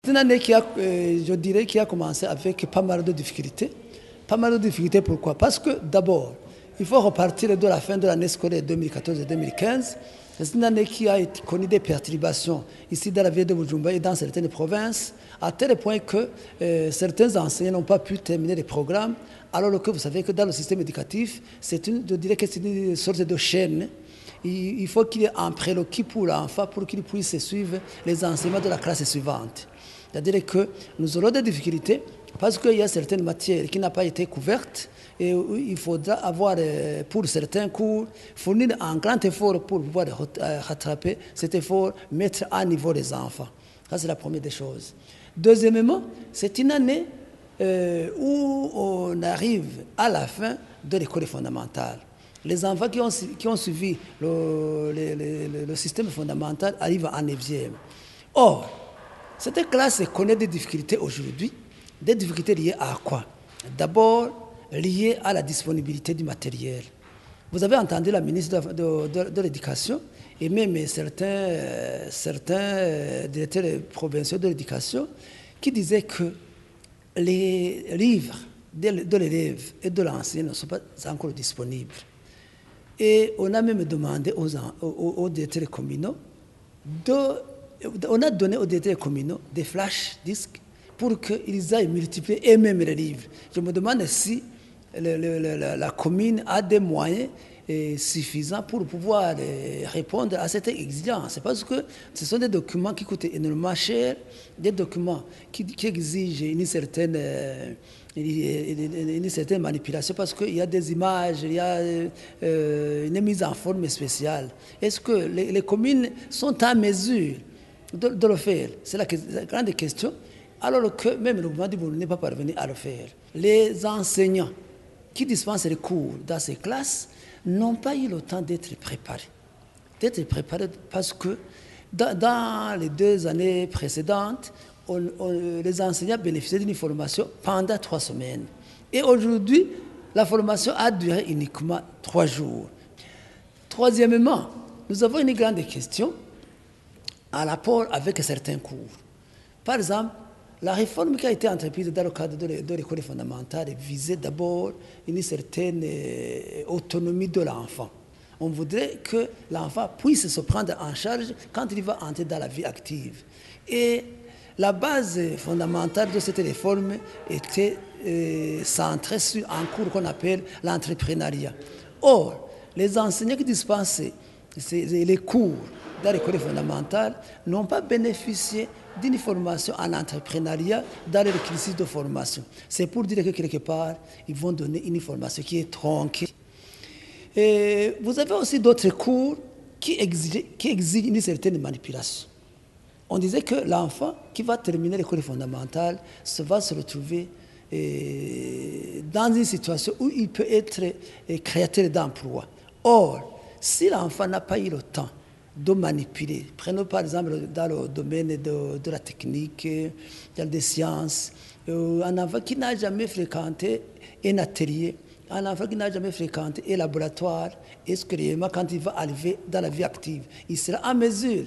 C'est une année qui a, je dirais, qui a commencé avec pas mal de difficultés. Pas mal de difficultés, pourquoi? Parce que d'abord, il faut repartir de la fin de l'année scolaire 2014-2015. C'est une année qui a connu des perturbations ici dans la ville de Bujumbura et dans certaines provinces, à tel point que certains enseignants n'ont pas pu terminer les programmes, alors que vous savez que dans le système éducatif, je dirais que c'est une sorte de chaîne. Il faut qu'il y ait un prérequis pour l'enfant pour qu'il puisse suivre les enseignements de la classe suivante. C'est-à-dire que nous aurons des difficultés parce qu'il y a certaines matières qui n'ont pas été couvertes et il faudra avoir, pour certains cours, fournir un grand effort pour pouvoir rattraper cet effort, mettre à niveau les enfants. Ça, c'est la première des choses. Deuxièmement, c'est une année où on arrive à la fin de l'école fondamentale. Les enfants qui ont suivi le système fondamental arrivent en 9e. Or, cette classe connaît des difficultés aujourd'hui. Des difficultés liées à quoi? D'abord, liées à la disponibilité du matériel. Vous avez entendu la ministre de l'Éducation et même certains directeurs provinciaux de l'Éducation qui disaient que les livres de l'élève et de l'enseignant ne sont pas encore disponibles. Et on a même demandé aux directeurs communaux on a donné aux directeurs communaux des flash disques pour qu'ils aillent multiplier eux-mêmes les livres. Je me demande si la commune a des moyens suffisants pour pouvoir répondre à cette exigence. Parce que ce sont des documents qui coûtent énormément cher, des documents qui exigent une certaine manipulation parce qu'il y a des images, il y a une mise en forme spéciale. Est-ce que les communes sont en mesure de le faire? C'est la grande question. Alors que même le gouvernement du Burundi n'est pas parvenu à le faire. Les enseignants qui dispensent les cours dans ces classes n'ont pas eu le temps d'être préparés. Parce que dans les 2 années précédentes, les enseignants bénéficiaient d'une formation pendant 3 semaines. Et aujourd'hui, la formation a duré uniquement 3 jours. Troisièmement, nous avons une grande question en rapport avec certains cours. Par exemple, la réforme qui a été entreprise dans le cadre de l'école fondamentale visait d'abord une certaine autonomie de l'enfant. On voudrait que l'enfant puisse se prendre en charge quand il va entrer dans la vie active. Et la base fondamentale de cette réforme était centrée sur un cours qu'on appelle l'entrepreneuriat. Or, les enseignants qui dispensaient les cours dans l'école fondamentale n'ont pas bénéficié d'une formation en entrepreneuriat dans le cursus de formation. C'est pour dire que quelque part, ils vont donner une formation qui est tronquée. Et vous avez aussi d'autres cours qui exigent une certaine manipulation. On disait que l'enfant qui va terminer l'école fondamentale va se retrouver dans une situation où il peut être créateur d'emploi. Or, si l'enfant n'a pas eu le temps de manipuler, prenons par exemple dans le domaine de la technique, dans des sciences, un enfant qui n'a jamais fréquenté un atelier, un enfant qui n'a jamais fréquenté un laboratoire, est-ce que réellement quand il va arriver dans la vie active, il sera en mesure